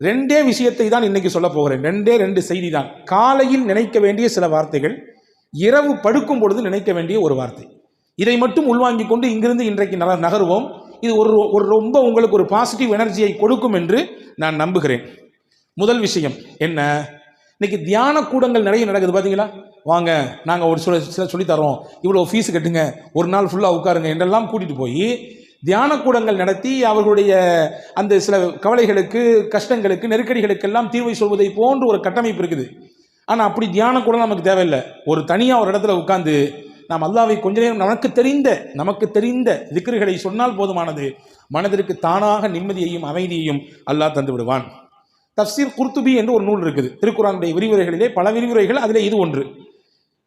ரெண்டே விஷயத்தை தான் இன்னைக்கு சொல்ல போகிறேன். ரெண்டு செய்தி தான். காலையில் நினைக்க வேண்டிய சில வார்த்தைகள், இரவு படுக்கும் பொழுது நினைக்க வேண்டிய ஒரு வார்த்தை. இதை மட்டும் உள்வாங்கிக் கொண்டு இங்கிருந்து இன்றைக்கு நகருவோம். இது ஒரு ரொம்ப உங்களுக்கு ஒரு பாசிட்டிவ் எனர்ஜியை கொடுக்கும் என்று நான் நம்புகிறேன். முதல் விஷயம் என்ன, இன்னைக்கு தியான கூடங்கள் நிறைய நடக்குது பார்த்தீங்களா. வாங்க நாங்கள் ஒரு சில சொல்லித்தரோம், இவ்வளோ ஃபீஸ் கட்டுங்க, ஒரு நாள் ஃபுல்லாக உட்காருங்க என்றெல்லாம் கூட்டிகிட்டு போய் தியான கூடங்கள் நடத்தி அவர்களுடைய அந்த சில கவலைகளுக்கு, கஷ்டங்களுக்கு, நெருக்கடிகளுக்கெல்லாம் தீர்வை சொல்வதை போன்று ஒரு கட்டமைப்பு இருக்குது. ஆனால் அப்படி தியான கூடம் நமக்கு தேவையில்லை. ஒரு தனியாக ஒரு இடத்துல உட்கார்ந்து நாம் அல்லாஹ்வை கொஞ்ச நேரம் நமக்கு தெரிந்த திக்ருகளை சொன்னால் போதுமானது. மனதிற்கு தானாக நிம்மதியையும் அமைதியையும் அல்லாஹ் தந்து விடுவான். தஃப்சீர் குர்துபி என்று ஒரு நூல் இருக்குது. திருக்குர்ஆனுடைய விரிவுரைகளிலே பல விரிவுரைகள், அதிலே இது ஒன்று.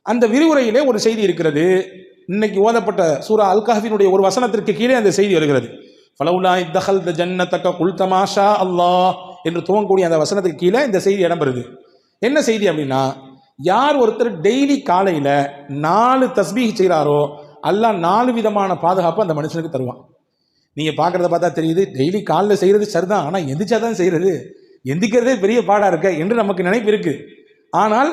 அந்த விரிவுரையிலே ஒரு செய்தி இருக்கிறது. இன்னைக்கு ஓதப்பட்ட சூரா அல் கஹ்ஃபினுடைய ஒரு வசனத்திற்கு கீழே அந்த செய்தி வருகிறது. ஃபலவுலா இத்தகல்த ஜன்னதக குல்த மாஷா அல்லாஹ் என்று துவங்கக்கூடிய அந்த வசனத்துக்கு கீழே இந்த செய்தி இடம்பெறுது. என்ன செய்தி அப்படின்னா, யார் ஒருத்தர் டெய்லி காலையில் 4 தஸ்பீஹ் செய்கிறாரோ அல்லாஹ் 4 விதமான பாதுகாப்பு அந்த மனுஷனுக்கு தருவான். நீங்கள் பார்க்குறத பார்த்தா தெரியுது, டெய்லி காலில் செய்கிறது சரிதான், ஆனால் எந்திரிச்சாதான் செய்கிறது, எந்திக்கிறதே பெரிய பாடாக இருக்க என்று நமக்கு நினைப்பு இருக்குது. ஆனால்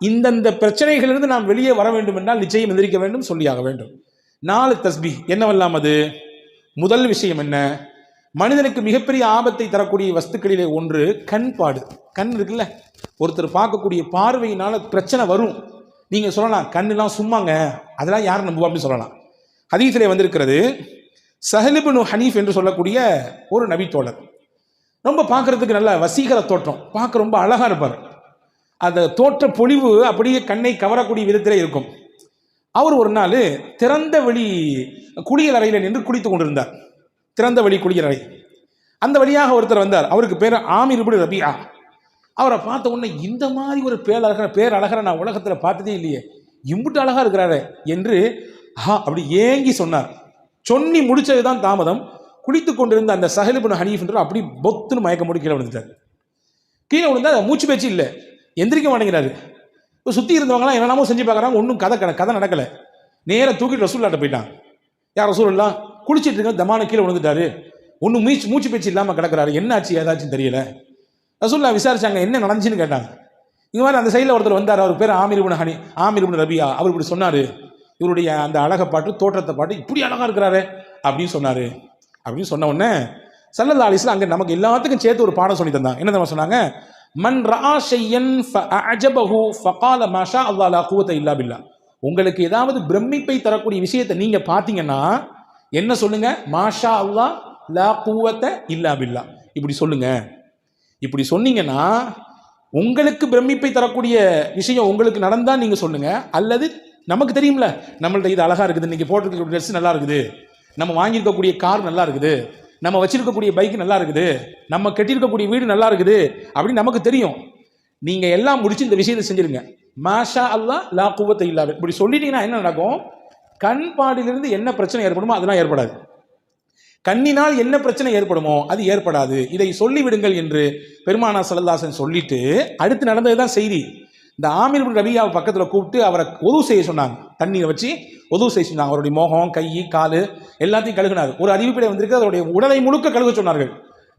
இந்தந்த பிரச்சனைகளிலிருந்து நாம் வெளியே வர வேண்டும் என்றால் நிச்சயம் எந்திரிக்க வேண்டும், சொல்லியாக வேண்டும். 4 தஸ்பீஹ் என்னவெல்லாம் அது? முதல் விஷயம் என்ன, மனிதனுக்கு மிகப்பெரிய ஆபத்தை தரக்கூடிய வஸ்துக்களிலே ஒன்று கண்பாடு. கண் இருக்குல்ல, ஒருத்தர் பார்க்கக்கூடிய பார்வையினால பிரச்சனை வரும். நீங்கள் சொல்லலாம் கண்ணெல்லாம் சும்மாங்க, அதெல்லாம் யார் நம்புவா அப்படின்னு சொல்லலாம். ஹதீஸிலே வந்திருக்கிறது, சஹல் இப்னு ஹனீஃப் என்று சொல்லக்கூடிய ஒரு நபி தோழர், ரொம்ப பார்க்கறதுக்கு நல்ல வசீகர தோற்றம், பார்க்க ரொம்ப அழகா இருப்பார். அந்த தோற்ற பொலிவு அப்படியே கண்ணை கவரக்கூடிய விதத்திலே இருக்கும். அவர் ஒரு நாள் திறந்த வெளி குளியல் அறையில் நின்று குளித்து கொண்டிருந்தார். திறந்த வெளி குளியல் அறை, அந்த வழியாக ஒருத்தர் வந்தார். அவருக்கு பேர் ஆமிர் இப்னு ரபியா. அவரை பார்த்த உடனே இந்த மாதிரி ஒரு பேரழகரை நான் உலகத்தில் பார்த்ததே இல்லையே, இம்புட்டு அழகா இருக்கிறாரு என்று அப்படி ஏங்கி சொன்னார். சொன்னி முடிச்சது தான் தாமதம். குளித்து கொண்டிருந்த அந்த சஹல் இப்னு ஹனீஃப் என்று அப்படி பொத்துன்னு மயக்க மூடி கீழே விழுந்துட்டார். கீழே விழுந்தா மூச்சு பேச்சு இல்லை, எந்திரிக்க மாட்டேங்கிறாரு. இப்போ சுற்றி இருந்தவங்களாம் என்னென்னமோ செஞ்சு பார்க்குறாங்க, ஒன்றும் கதை நடக்கலை. நேராக தூக்கிட்டு ரசூல்லாட்ட போயிட்டான். யார் ரசூலுல்லா, குளிச்சிட்டு இருக்க தமான கீழே விழுந்துட்டாரு, ஒன்றும் மூச்சு பேச்சு இல்லாமல் கிடக்கிறாரு, என்ன ஆச்சு ஏதாச்சும் தெரியல. ரசூல்லா விசாரிச்சாங்க, என்ன நடந்துச்சுன்னு கேட்டாங்க. இங்கே மாதிரி அந்த சைடில் ஒருத்தர் வந்தார், அவர் பேர் ஆமிர் இப்னு ரபியா. அவர் இப்படி சொன்னார், இவருடைய அந்த அழகை பாட்டு, தோற்றத்தை பாட்டு, இப்படி அழகா இருக்கிறாரு அப்படின்னு சொன்னார். அப்படின்னு சொன்ன உடனே ஸல்லல்லாஹு அலைஹி வஸல்லம் அங்கே நமக்கு எல்லாத்துக்கும் சேர்த்து ஒரு பாடம் சொல்லி தந்தாங்க. என்ன தெரியுமா சொன்னாங்க, மன் ரஆ ஷையன் ஃபஅஜபஹு ஃபகால மாஷா அல்லாஹ் லா குவத இல்லா பில்லாஹ். உங்களுக்கு ஏதாவது பிரமிப்பை தரக்கூடிய விஷயத்தை நீங்க பார்த்தீங்கன்னா என்ன சொல்லுங்க, மாஷா அல்லாஹ் லா குவத இல்லா பில்லாஹ், இப்படி சொல்லுங்க. இப்படி சொன்னீங்கன்னா உங்களுக்கு பிரமிப்பை தரக்கூடிய விஷயம் உங்களுக்கு நடந்தா நீங்க சொல்லுங்க. அல்லது நமக்கு தெரியும்ல, நம்மள்ட்ட இது அழகா இருக்குது, இன்னைக்கு போட்டிருக்கக்கூடிய ட்ரெஸ் நல்லா இருக்குது, நம்ம வாங்கியிருக்கக்கூடிய கார் நல்லா இருக்குது, நம்ம வச்சிருக்கக்கூடிய பைக் நல்லா இருக்குது, நம்ம கட்டியிருக்கக்கூடிய வீடு நல்லா இருக்குது அப்படின்னு நமக்கு தெரியும். நீங்க எல்லாம் முடிச்சு இந்த விஷயத்தை செஞ்சிருங்க, மாஷா அல்லாஹ் லா குவத்த இல்லா பில்லாஹ் இப்படி சொல்லிட்டீங்கன்னா என்ன நடக்கும், கண் பாடிலிருந்து என்ன பிரச்சனை ஏற்படுமோ அதெல்லாம் ஏற்படாது, கண்ணினால் என்ன பிரச்சனை ஏற்படுமோ அது ஏற்படாது, இதை சொல்லிவிடுங்கள் என்று பெருமானார் ஸல்லல்லாஹு அலைஹி வஸல்லம் சொல்லிட்டு அடுத்து நடந்ததுதான் செய்தி. இந்த ஆமிர் இப்னு ரபியாவை பக்கத்தில் கூப்பிட்டு அவரை ஒது செய்ய சொன்னாங்க. தண்ணீரை வச்சு ஒது செய்ய சொன்னாங்க. அவருடைய முகம், கை, காலு எல்லாத்தையும் கழுகினார். ஒரு அறிவிப்பிலே வந்திருக்கு, அவருடைய உடலை முழுக்க கழுக சொன்னார்கள்.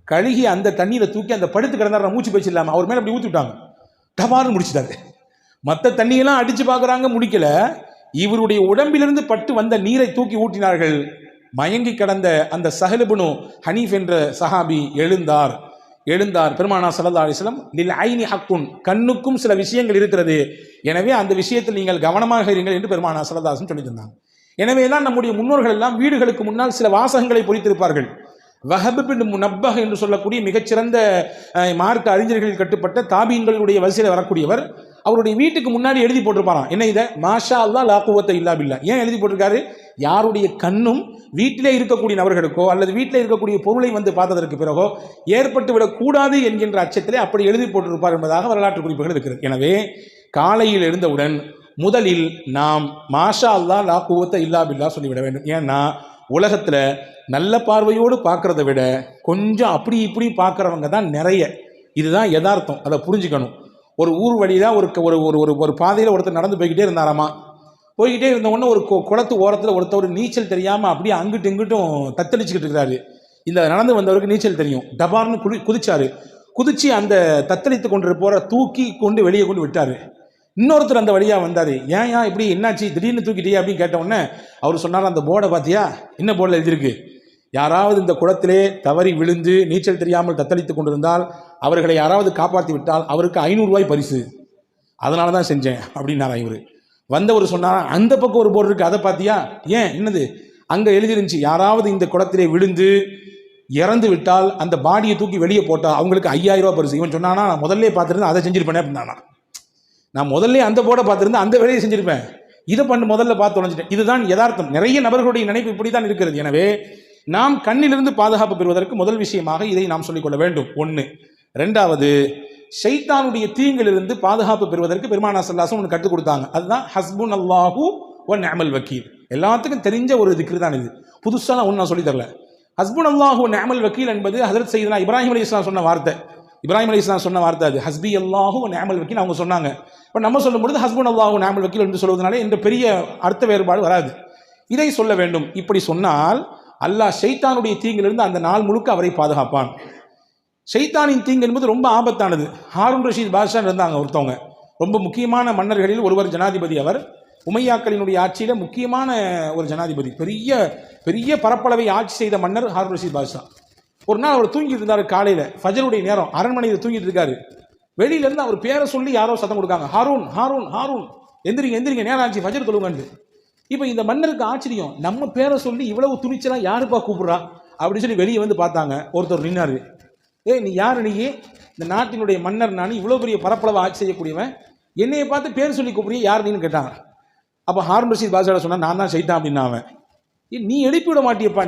கழுகி அந்த தண்ணீரை தூக்கி அந்த படுத்து கிடந்தார், மூச்சு பேச்சு இல்லாமல் அவர் மேலே அப்படி ஊற்றி விட்டாங்க. டபார்னு முடிச்சுட்டாரு. மற்ற தண்ணியெல்லாம் அடிச்சு பார்க்குறாங்க, முடிக்கல. இவருடைய உடம்பிலிருந்து பட்டு வந்த நீரை தூக்கி ஊற்றினார்கள். மயங்கி கிடந்த அந்த சஹல் இப்னு ஹனீஃப் என்ற சஹாபி எழுந்தார். பெருமானார் ஸல்லல்லாஹு அலைஹி வஸல்லம் லில் ஐனி ஹக்குன், கண்ணுக்கும் சில விஷயங்கள் இருக்கிறது, எனவே அந்த விஷயத்தில் நீங்கள் கவனமாக இருங்கள் என்று பெருமானார் ஸல்லல்லாஹு அலைஹி வஸல்லம் சொல்லி தந்தாங்க. எனவே தான் நம்முடைய முன்னோர்கள் எல்லாம் வீடுகளுக்கு முன்னால் சில வாசகங்களை பொறித்திருப்பார்கள். வஹப் பின் முனப்பஹ் என்று சொல்லக்கூடிய மிகச்சிறந்த மார்க்க அறிஞர்களில் கட்டுப்பட்ட தாபீன்களுடைய வரிசையில் வரக்கூடியவர், அவருடைய வீட்டுக்கு முன்னாடி எழுதி போட்டிருப்பாராம். என்ன இதை, மாஷா அல்லாஹ் லா குவத்த இல்லா பில்லாஹ். ஏன் எழுதி போட்டிருக்காரு, யாருடைய கண்ணும் வீட்டிலே இருக்கக்கூடிய நபர்களுக்கோ அல்லது வீட்டில் இருக்கக்கூடிய பொருளை வந்து பார்த்ததற்கு பிறகோ ஏற்பட்டு விடக்கூடாது என்கின்ற அச்சத்திலே அப்படி எழுதி போட்டிருப்பார் என்பதாக வரலாற்று குறிப்புகள் இருக்கிறது. எனவே காலையில் எழுந்தவுடன் முதலில் நாம் மாஷா அல்லாஹ் லா குவத்த இல்லா பில்லாஹ் சொல்லிவிட வேண்டும். ஏன்னா உலகத்தில் நல்ல பார்வையோடு பார்க்கறத விட கொஞ்சம் அப்படி இப்படி பார்க்குறவங்க தான் நிறைய. இதுதான் யதார்த்தம், அதை புரிஞ்சுக்கணும். ஒரு ஊர் வழியில் ஒரு பாதையில் ஒருத்தர் நடந்து போய்கிட்டே இருந்தாராமா. போய்கிட்டே இருந்த உடனே ஒரு குளத்து ஓரத்தில் ஒருத்தர் நீச்சல் தெரியாமல் அப்படியே அங்கிட்டும் இங்கிட்டும் தத்தளிச்சுக்கிட்டு இருக்கிறாரு. இந்த நடந்து வந்தவருக்கு நீச்சல் தெரியும். டபார்னு குதிச்சாரு. குதிச்சு அந்த தத்தளித்து கொண்டு போற தூக்கி கொண்டு வெளியே கொண்டு விட்டாரு. இன்னொருத்தர் அந்த வழியா வந்தாரு. ஏன் இப்படி என்னாச்சு திடீர்னு தூக்கிட்டே அப்படின்னு கேட்ட உடனே அவர் சொன்னார், அந்த போர்டை பார்த்தியா, என்ன போர்டில் எழுதியிருக்கு, யாராவது இந்த குளத்திலே தவறி விழுந்து நீச்சல் தெரியாமல் தத்தளித்து கொண்டிருந்தால் அவர்களை யாராவது காப்பாற்றி விட்டால் அவருக்கு 500 ரூபாய் பரிசு, அதனால தான் செஞ்சேன் அப்படின்னாரா இவர். வந்தவர் சொன்னார், அந்த பக்கம் ஒரு போர்டு இருக்கு, அதை பார்த்தியா, ஏன் என்னது, அங்கே எழுதிருந்துச்சு யாராவது இந்த குளத்திலே விழுந்து இறந்து விட்டால் அந்த பாடியை தூக்கி வெளியே போட்டால் அவங்களுக்கு 5000 ரூபாய் பரிசு. இவன் சொன்னானா, நான் முதல்ல பார்த்துருந்தேன் அதை செஞ்சிருப்பேனே அப்படின்னானா, நான் முதல்ல அந்த போர்டை பார்த்துருந்தேன் அந்த வேலையை செஞ்சிருப்பேன், இதை முதல்ல பார்த்து தொலைஞ்சிட்டேன். இதுதான் யதார்த்தம். நிறைய நபர்களுடைய நினைப்பு இப்படி தான் இருக்கிறது. எனவே நாம் கண்ணிலிருந்து பாதுகாப்பு பெறுவதற்கு முதல் விஷயமாக இதை நாம் சொல்லிக்கொள்ள வேண்டும். ஒன்று. ரெண்டாவது, ஷைத்தானுடைய தீங்கிலிருந்து பாதுகாப்பு பெறுவதற்கு பெருமானார் ஸல்லல்லாஹு அலைஹி வஸல்லம் ஒன்று கற்றுக் கொடுத்தாங்க. அதுதான் ஹஸ்புன் அல்லாஹு வ நிஅமல் வக்கீல். எல்லாத்துக்கும் தெரிஞ்ச ஒரு திக்ர் தான் இது, புதுசாக ஒன்று நான் சொல்லி தரல. ஹஸ்புன் அல்லாஹு வ நிஅமல் வக்கீல் என்பது ஹஜ்ரத் சையதுனா இப்ராஹிம் அலைஹிஸ்ஸலாம் சொன்ன வார்த்தை. இப்ராஹிம் அலைஹிஸ்ஸலாம் சொன்ன வார்த்தை அது. ஹஸ்பி அல்லாஹு வ நிஅமல் வக்கீல் அவங்க சொன்னாங்க. இப்போ நம்ம சொல்லும்பொழுது ஹஸ்புன் அல்லாஹு வ நிஅமல் வக்கீல் என்று சொல்வதனால எந்த பெரிய அர்த்த வேறுபாடு வராது. இதை சொல்ல வேண்டும். இப்படி சொன்னால் அல்லாஹ் ஷைத்தானுடைய தீங்கிலிருந்து அந்த நாள் முழுக்க அவரை பாதுகாப்பான். ஷைத்தானின் தீங்கு என்பது ரொம்ப ஆபத்தானது. ஹாரூன் ரஷீத் பாட்ஷா இருந்தாங்க ஒருத்தவங்க, ரொம்ப முக்கியமான மன்னர்களில் ஒருவர், ஜனாதிபதி. அவர் உமையாக்களினுடைய ஆட்சியில் முக்கியமான ஒரு ஜனாதிபதி, பெரிய பெரிய பரப்பளவை ஆட்சி செய்த மன்னர் ஹாரூன் ரஷீத் பாட்ஷா. ஒரு நாள் அவர் தூங்கிட்டு இருந்தார், காலையில் ஃபஜருடைய நேரம், அரண்மனையில் தூங்கிட்டு இருக்காரு. வெளியிலேருந்து அவர் பேரை சொல்லி யாரோ சத்தம் கொடுக்காங்க, ஹாரூன் ஹாரூன் ஹாரூன், எந்திரிங்க எந்திரிங்க, நேரம் ஆச்சு, ஃபஜர் தொழுங்கண்டு. இப்போ இந்த மன்னருக்கு ஆச்சரியம், நம்ம பேரை சொல்லி இவ்வளவு துணிச்சலாம் யாருப்பா கூப்பிட்றா அப்படின்னு சொல்லி வெளியே வந்து பார்த்தாங்க. ஒருத்தர் நின்னாரு, நீ யார், நீ இந்த நாட்டினுடைய மன்னர், நான் இவ்வளோ பெரிய பரப்பளவை ஆட்சி செய்யக்கூடியவன், என்னையை பார்த்து பேர் சொல்லி கூப்பிடுறிய, யார் நீன்னு கேட்டாங்க. அப்போ ஹாரூன் ரஷீத் பாட்ஷா சொன்னா, நான் தான் ஷைத்தான் அப்படின்னா. அவன், நீ எழுப்பி விட மாட்டியப்பா,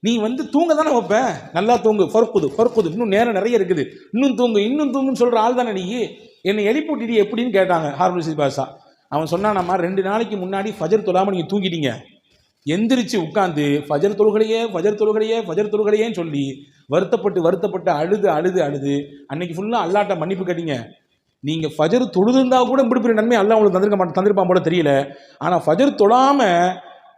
நீ வந்து தூங்க தானே வைப்பேன், நல்லா தூங்கு, ஃபர்குது, இன்னும் நேரம் நிறைய இருக்குது, இன்னும் தூங்குன்னு சொல்கிற ஆள் தானே நீ, என்னை எழுப்பி விட்டுடி எப்படின்னு கேட்டாங்க ஹாரூன் ரஷீத் பாட்ஷா. அவன் சொன்னானம்மா, 2 நாளைக்கு முன்னாடி ஃபஜர் தொழாமல் நீங்கள் தூங்கிட்டீங்க, எந்திரிச்சு உட்காந்து ஃபஜர் தொழுகலையேன்னு சொல்லி வருத்தப்பட்டு அழுது அன்னைக்கு ஃபுல்லாக அல்லாட்ட மன்னிப்பு கேட்டீங்க. நீங்கள் ஃபஜர் தொழுதுருந்தா கூட இப்படி பெரிய நன்மை அல்லாஹ் உங்களுக்கு தந்திருப்பான் போல தெரியல, ஆனால் ஃபஜர் தொழாமல்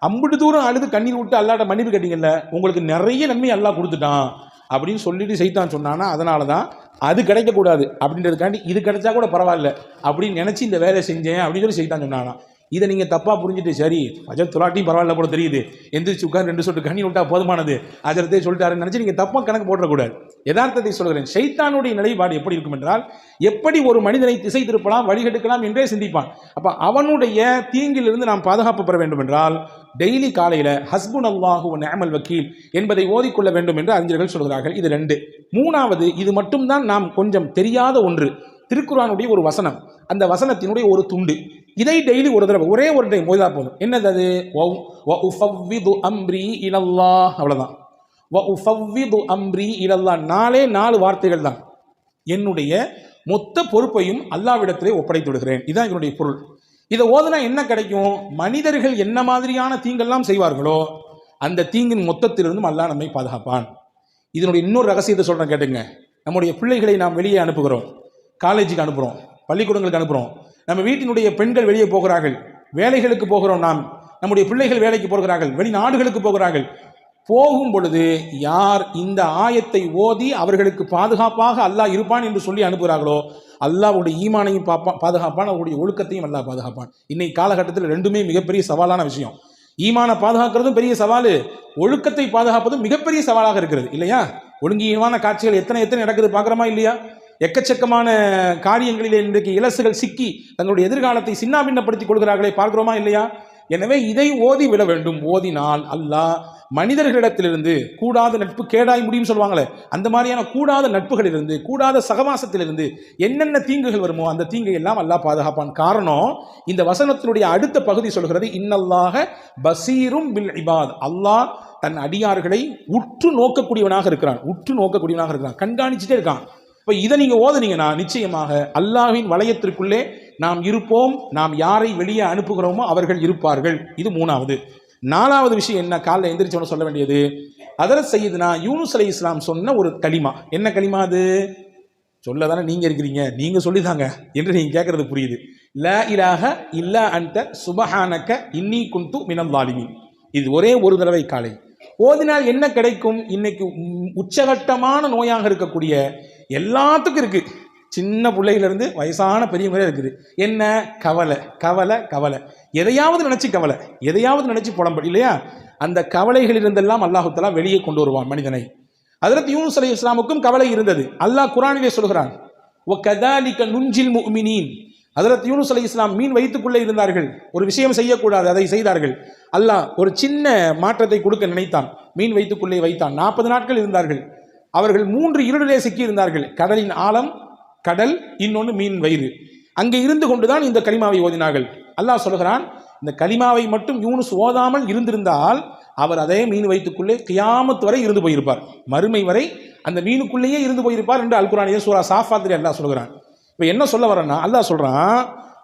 அம்பிட்டு தூரம் அழுது கண்ணீர் விட்டு அல்லாட்ட மன்னிப்பு கேட்டீங்கல்ல, உங்களுக்கு நிறைய நன்மை அல்லாஹ் கொடுத்துட்டான் அப்படின்னு சொல்லிட்டு சைத்தான் சொன்னானா. அதனால தான் அது கிடைக்கக்கூடாது அப்படின்றதுக்காண்டி இது கிடைச்சா கூட பரவாயில்ல அப்படின்னு நினச்சி இந்த வேலையை செஞ்சேன் அப்படின்னு சொல்லி சைத்தான் சொன்னானா. இதை நீங்கள் தப்பாக புரிஞ்சுட்டு, சரி ஃபஜர் தொழாட்டியும் பரவாயில்ல போல தெரியுது, எந்திரிச்சு உட்காந்து 2 சொட்டு கண்ணி விட்டா போதுமானது, அஜரத்தே சொல்லிட்டாருன்னு நினச்சி நீங்கள் தப்பாக கணக்கு போடக்கூடாது. யதார்த்தத்தை சொல்கிறேன். ஷைத்தானுடைய நிலைப்பாடு எப்படி இருக்கும் என்றால், எப்படி ஒரு மனிதனை திசை திருப்பலாம், வழிகெடுக்கலாம் என்றே சிந்திப்பான். அப்போ அவனுடைய தீங்கிலிருந்து நாம் பாதுகாப்பு பெற வேண்டும் என்றால் டெய்லி காலையில் ஹஸ்புன் அல்லாஹு வ நிஅமல் வக்கீல் என்பதை ஓதிக்கொள்ள வேண்டும் என்று அறிஞர்கள் சொல்கிறார்கள். இது 2. 3வது, இது மட்டும்தான் நாம் கொஞ்சம் தெரியாத ஒன்று, திருக்குர்ஆனுடைய ஒரு வசனம், அந்த வசனத்தினுடைய ஒரு துண்டு. இதை டெய்லி ஒரு தடவை, ஒரே ஒரு டைம் ஓதினா போதும். என்னது அது? வ உஃபவ்விது அம்ரி இலல்லாஹ், அவ்வளவுதான். வ உஃபவ்விது அம்ரி இலல்லாஹ், 4 வார்த்தைகள் தான். என்னுடைய மொத்த பொறுப்பையும் அல்லாஹ்விடத்திலே ஒப்படைத்து விடுகிறேன், இதுதான் இதனுடைய பொருள். இதை ஓதுனா என்ன கிடைக்கும்? மனிதர்கள் என்ன மாதிரியான தீங்கெல்லாம் செய்வார்களோ அந்த தீங்கின் மொத்தத்திலிருந்தும் அல்லாஹ் நம்மை பாதுகாப்பான். இதனுடைய இன்னொரு ரகசியத்தை சொல்றேன் கேட்டுங்க. நம்முடைய பிள்ளைகளை நாம் வெளியே அனுப்புகிறோம், காலேஜுக்கு அனுப்புகிறோம், பள்ளிக்கூடங்களுக்கு அனுப்புகிறோம், நம்ம வீட்டினுடைய பெண்கள் வெளியே போகிறார்கள், வேலைகளுக்கு போகிறோம், நம்முடைய பிள்ளைகள் வேலைக்கு போகிறார்கள், வெளிநாடுகளுக்கு போகிறார்கள். போகும் பொழுது யார் இந்த ஆயத்தை ஓதி அவர்களுக்கு பாதுகாப்பாக அல்லாஹ் இருப்பான் என்று சொல்லி அனுப்புகிறார்களோ அல்லாஹ்வுடைய ஈமானையும் பாதுகாப்பான், அவருடைய ஒழுக்கத்தையும் அல்லாஹ் பாதுகாப்பான். இன்னைக்கு காலகட்டத்தில் 2மே மிகப்பெரிய சவாலான விஷயம். ஈமானை பாதுகாக்கிறதும் பெரிய சவால், ஒழுக்கத்தை பாதுகாப்பதும் மிகப்பெரிய சவாலாக இருக்கிறது இல்லையா? ஒழுங்கீனமான காட்சிகள் எத்தனை நடக்குது பார்க்குறோமா இல்லையா? எக்கச்சக்கமான காரியங்களிலே இன்றைக்கு இலசுகள் சிக்கி தங்களுடைய எதிர்காலத்தை சின்னாபின்னப்படுத்திக் கொள்கிறார்களே, பார்க்கிறோமா இல்லையா? எனவே இதை ஓதி விட வேண்டும். ஓதினால் அல்லாஹ் மனிதர்களிடத்திலிருந்து கூடாத நட்பு கேடாய் முடியும் சொல்லுவாங்களே, அந்த மாதிரியான கூடாத நட்புகளிலிருந்து, கூடாத சகவாசத்திலிருந்து என்னென்ன தீங்குகள் வருமோ அந்த தீங்கை எல்லாம் அல்லாஹ் பாதுகாப்பான். காரணம், இந்த வசனத்தினுடைய அடுத்த பகுதி சொல்கிறது, இன்னல்லாஹ பசீரும் பில் இபாத், அல்லாஹ் தன் அடியார்களை உற்று நோக்கக்கூடியவனாக இருக்கிறான், கண்காணிச்சுட்டே இருக்கான். இப்போ இதை நீங்கள் ஓதுனீங்கன்னா நிச்சயமாக அல்லாஹ்வின் வளையத்திற்குள்ளே நாம் இருப்போம், நாம் யாரை வெளியே அனுப்புகிறோமோ அவர்கள் இருப்பார்கள். இது 3வது. 4வது விஷயம் என்ன? காலைல எந்திரிச்சவன சொல்ல வேண்டியது, ஹஜ்ரத் சையதுனா யூனுஸ் அலைஹிஸ்ஸலாம் சொன்ன ஒரு கலிமா. என்ன கலிமா அது? சொல்ல தானே நீங்கள் இருக்கிறீங்க, நீங்கள் சொல்லிதாங்க என்று நீங்கள் கேட்கறது புரியுது. லா இலாஹ இல்லா அன்த சுபஹானக இன்னி குன்து மினல் ஸாலிமீன். இது ஒரே ஒரு தடவை காலை ஓதினால் என்ன கிடைக்கும்? இன்னைக்கு உச்சகட்டமான நோயாக இருக்கக்கூடிய எல்லாத்துக்கும் இருக்கு. சின்ன பிள்ளையிலிருந்து வயசான பெரியவங்களே இருக்குது. என்ன? கவலை கவலை கவலை. எதையாவது நினைச்சு கவலை, எதையாவது நினைச்சு புலம்படி இல்லையா? அந்த கவலைகளிலிருந்தெல்லாம் அல்லாஹு தஆலா வெளியே கொண்டு வருவான் மனிதனை. ஹஜ்ரத் யூனுஸ் அலைஹிஸ்ஸலாமுக்கும் கவலை இருந்தது. அல்லாஹ் குர்ஆனிலே சொல்கிறான், வகதாலிக நுஞ்சில் முஃமினீன். ஹஜ்ரத் யூனுஸ் அலைஹிஸ்ஸலாம் மீன் வயிற்றுக்குள்ளே இருந்தார்கள். ஒரு விஷயம் செய்யக்கூடாது, அதை செய்தார்கள். அல்லாஹ் ஒரு சின்ன மாற்றத்தை கொடுக்க நினைத்தான். மீன் வயிற்றுக்குள்ளே வைத்தான். 40 நாட்கள் இருந்தார்கள். அவர்கள் 3 இருளிலே சிக்கி இருந்தார்கள். கடலின் ஆழம், கடல், இன்னொன்று மீன் வயிறு. அங்கே இருந்து கொண்டுதான் இந்த கலிமாவை ஓதினார்கள். அல்லாஹ் சொல்கிறான், இந்த கலிமாவை மட்டும் யூனுஸ் ஓதாமல் இருந்திருந்தால் அவர் அதே மீன் வயிற்றுக்குள்ளே கியாமத் வரை இருந்து போயிருப்பார். மறுமை வரை அந்த மீனுக்குள்ளேயே இருந்து போயிருப்பார் என்று அல் குர்ஆனிலே சூரா சாஃபாத்திலே அல்லாஹ் சொல்கிறான். இப்போ என்ன சொல்ல வரேன்னா, அல்லாஹ் சொல்றான்,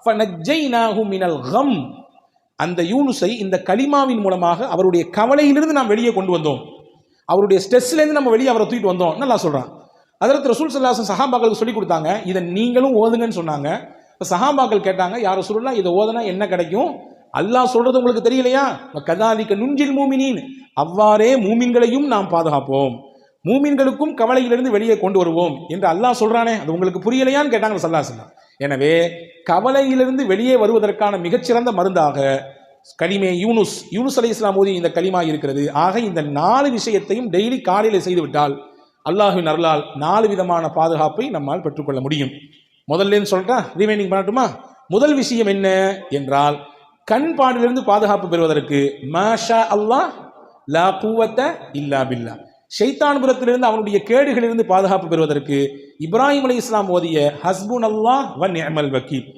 ஃபனஜ்ஜைனாஹு மினல் கம். அந்த யூனுஸை இந்த கலிமாவின் மூலமாக அவருடைய கவலையிலிருந்து நாம் வெளியே கொண்டு வந்தோம். அவருடைய ஸ்ட்ரெஸ்லேருந்து நம்ம வெளியே அவரை தூக்கிட்டு வந்தோம். அல்லாஹ் சொல்றான். அதற்கு ரசூல் ஸல்லல்லாஹு அலைஹி வஸல்லம் சஹாபாக்களுக்கு சொல்லி கொடுத்தாங்க. இதை நீங்களும் ஓதுங்கன்னு சொன்னாங்க. இப்போ சஹாபாக்கள் கேட்டாங்க, யார் ரசூலுல்லாஹ் இதை ஓதுனா என்ன கிடைக்கும்? அல்லாஹ் சொல்றது உங்களுக்கு தெரியலையா? கதாலிக்க நுஞ்சில் மூமினீன். அவ்வாறே மூமின்களையும் நாம் பாதுகாப்போம், மூமின்களுக்கும் கவலையிலிருந்து வெளியே கொண்டு வருவோம் என்று அல்லாஹ் சொல்றானே, அது உங்களுக்கு புரியலையான்னு கேட்டாங்க ஸல்லல்லாஹு அலைஹி வஸல்லம். எனவே கவலையிலிருந்து வெளியே வருவதற்கான மிகச்சிறந்த மருந்தாக கலிமே யூனுஸ் அலைஹிஸ்ஸலாம் ஓதி இந்த கலிமா இருக்கிறது. ஆக இந்த 4 விஷயத்தையும் டெய்லி காலையில் செய்துவிட்டால் அல்லாஹ்வின் அருளால் 4 விதமான பாதுகாப்பை நம்மால் பெற்றுக்கொள்ள முடியும். முதல்ல சொல்லிட்டா ரிமைனிங் பண்ணட்டுமா? முதல் விஷயம் என்ன என்றால், கண் பாடிலிருந்து பாதுகாப்பு பெறுவதற்கு மாஷா அல்லாஹ் லா குவத்த இல்லா பில்லா. ஷைத்தான் புறத்திலிருந்து அவனுடைய கேடுகளிலிருந்து பாதுகாப்பு பெறுவதற்கு இப்ராஹிம் அலைஹிஸ்ஸலாம் ஓதிய ஹஸ்புன் அல்லாஹ் வ நிஅமல் வக்கீல்.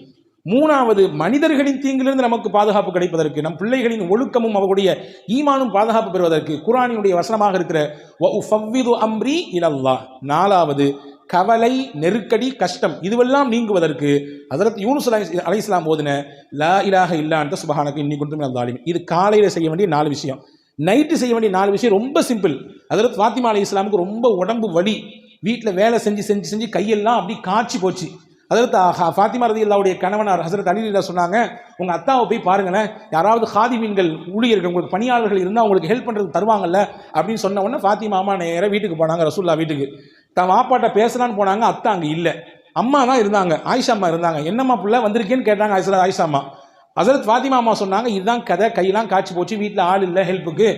மூணாவது, மனிதர்களின் தீங்கிலிருந்து நமக்கு பாதுகாப்பு கிடைப்பதற்கு, நம் பிள்ளைகளின் ஒழுக்கமும் அவருடைய ஈமானும் பாதுகாப்பு பெறுவதற்கு குர்ஆனினுடைய வசனமாக இருக்கிற வ உஃபவ்விது அம்ரி இலல்லாஹ். நாலாவது, கவலை, நெருக்கடி, கஷ்டம் இதுவெல்லாம் நீங்குவதற்கு ஹஜ்ரத் யூனுஸ் அலைஹிஸ்ஸலாம் ஓதின லா இலாஹ இல்லா அன்த சுப்ஹானக இன்னி குன்து மினல் ஸாலிமீன். இது காலையில் செய்ய வேண்டிய 4 விஷயம். நைட்டு செய்ய வேண்டிய 4 விஷயம் ரொம்ப சிம்பிள். ஹஜ்ரத் ஃபாத்திமா அலைஹிஸ்ஸலாமுக்கு ரொம்ப உடம்பு வலி, வீட்டில் வேலை செஞ்சு செஞ்சு செஞ்சு கையெல்லாம் அப்படி காய்ச்சி போச்சு. ஹஜ்ரத் ஃபாத்திமா ரலியல்லாஹுடைய கணவனார் ஹஜ்ரத் அலி ரலியல்லாஹு சொன்னாங்க, உங்கள் அத்தாவை போய் பாருங்களேன், யாராவது ஹாதிமீன்கள் ஊழியர்கள் உங்களுக்கு பணியாளர்கள் இருந்தால் உங்களுக்கு ஹெல்ப் பண்ணுறதுக்கு தருவாங்கல்ல அப்படின்னு சொன்ன உடனே ஃபாத்திமா அம்மா நேராக வீட்டுக்கு போனாங்க. ரசூல்லா வீட்டுக்கு தன் வாப்பாட்ட பேசலான்னு போனாங்க. அத்தா அங்கே இல்லை, அம்மா தான் இருந்தாங்க, ஆயிஷா அம்மா இருந்தாங்க. என்னம்மா பிள்ளை வந்திருக்கேன்னு கேட்டாங்க ஆயிஷா அம்மா. ஹஜ்ரத் ஃபாத்திமா அம்மா சொன்னாங்க, இதுதான் கதை, கையெல்லாம் காய்ச்சி போச்சு, வீட்டில் ஆள் இல்லை ஹெல்ப்புக்கு,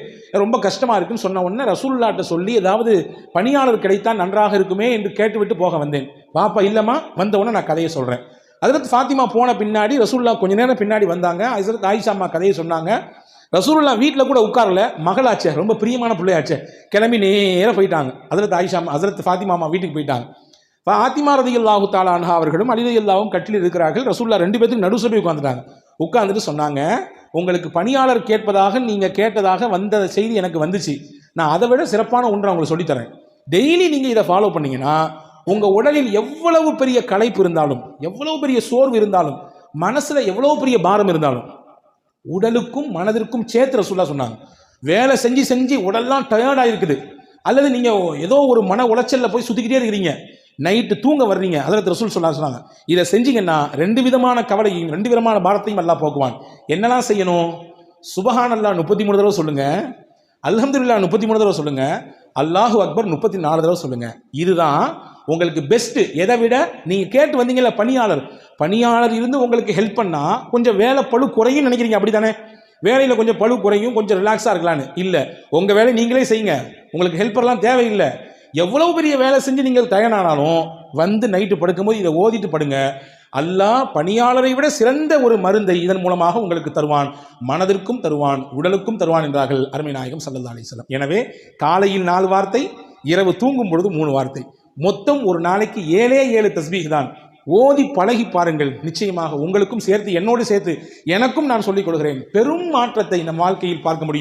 ரொம்ப கஷ்டமாக இருக்குன்னு சொன்ன உடனே ரசூலுல்லாஹ்ட்ட சொல்லி ஏதாவது பணியாளர் கிடைத்தா நன்றாக இருக்குமே என்று கேட்டுவிட்டு போக வந்தேன். பாப்பா இல்லைம்மா, வந்த உடனே நான் கதையை சொல்கிறேன். ஹஜ்ரத் ஃபாத்திமா போன பின்னாடி ரசூலுல்லாஹ் கொஞ்ச நேரம் பின்னாடி வந்தாங்க. ஹஜ்ரத் ஆயிஷா அம்மா கதையை சொன்னாங்க. ரசூலுல்லாஹ் வீட்டில் கூட உட்காரல, மகளாச்சே, ரொம்ப பிரியமான பிள்ளையாச்சே, கிளம்பி நேராக போயிட்டாங்க. ஹஜ்ரத் ஃபாத்திமா அம்மா வீட்டுக்கு போயிட்டாங்க. ஃபாத்திமா ரலியல்லாஹு தஆலா அன்ஹா அவர்களும் அலி ரலியல்லாஹும் கட்டில் இருக்கிறார்கள். ரசூலுல்லாஹ் 2 பேத்துக்கு நடுசபை உட்காந்துட்டாங்க. உட்காந்துட்டு சொன்னாங்க, உங்களுக்கு பணியாளர் கேட்பதாக நீங்கள் கேட்டதாக வந்த செய்தி எனக்கு வந்துச்சு, நான் அதை விட சிறப்பான ஒன்றை உங்களுக்கு சொல்லித்தரேன். டெய்லி நீங்கள் இதை ஃபாலோ பண்ணீங்கன்னா உங்கள் உடலில் எவ்வளவு பெரிய களைப்பு இருந்தாலும், எவ்வளவு பெரிய சோர்வு இருந்தாலும், மனசில் எவ்வளவு பெரிய பாரம் இருந்தாலும், உடலுக்கும் மனதிற்கும் சேர்த்து ரசூலுல்லாஹ் சொன்னாங்க, வேலை செஞ்சு செஞ்சு உடல்லாம் டயர்டாக இருக்குது, அல்லது நீங்கள் ஏதோ ஒரு மன உளைச்சலில் போய் சுற்றிக்கிட்டே இருக்கிறீங்க, நைட்டு தூங்க வர்றீங்க, ஹஜ்ரத் ரசூல் சொன்னாங்க, இதை செஞ்சீங்கன்னா 2 விதமான கவலையும் 2 விதமான பாரத்தையும் அல்லாஹ் போக்குவான். என்னெல்லாம் செய்யணும்? சுபஹானல்லாஹ் 33 தடவை சொல்லுங்க, அல்ஹம்துலில்லாஹ் 33 தடவை சொல்லுங்க, அல்லாஹு அக்பர் 34 தடவை சொல்லுங்க. இதுதான் உங்களுக்கு பெஸ்ட். எதை விட நீங்க கேட்டு வந்தீங்கல்ல பணியாளர் இருந்து உங்களுக்கு ஹெல்ப் பண்ணா கொஞ்சம் வேலை பளு குறையும் நினைக்கிறீங்க, அப்படித்தானே? வேலையில் கொஞ்சம் பளு குறையும், கொஞ்சம் ரிலாக்ஸாக இருக்கலான்னு இல்லை. உங்கள் வேலையை நீங்களே செய்யுங்க, உங்களுக்கு ஹெல்ப்பர்லாம் தேவையில்லை. எவ்வளவு பெரிய வேலை செஞ்சு நீங்கள் தயாரானாலும் வந்து நைட்டு படுக்கும்போது இதை ஓதிட்டு படுங்க. அல்லாஹ் பணியாளரை விட சிறந்த ஒரு மருந்தை இதன் மூலமாக உங்களுக்கு தருவான், மனதிற்கும் தருவான், உடலுக்கும் தருவான் என்றார்கள் அருமை நாயகம் ஸல்லல்லாஹு அலைஹி வஸல்லம். எனவே காலையில் 4 வார்த்தை, இரவு தூங்கும் பொழுது 3 வார்த்தை, மொத்தம் ஒரு நாளைக்கு 7 தஸ்பீஹ் தான். ஓதி பழகி பாருங்கள், நிச்சயமாக உங்களுக்கும் சேர்த்து என்னோடு சேர்த்து எனக்கும் நான் சொல்லிக் கொடுக்கிறேன், பெரும் மாற்றத்தை நம் வாழ்க்கையில் பார்க்க முடியும்.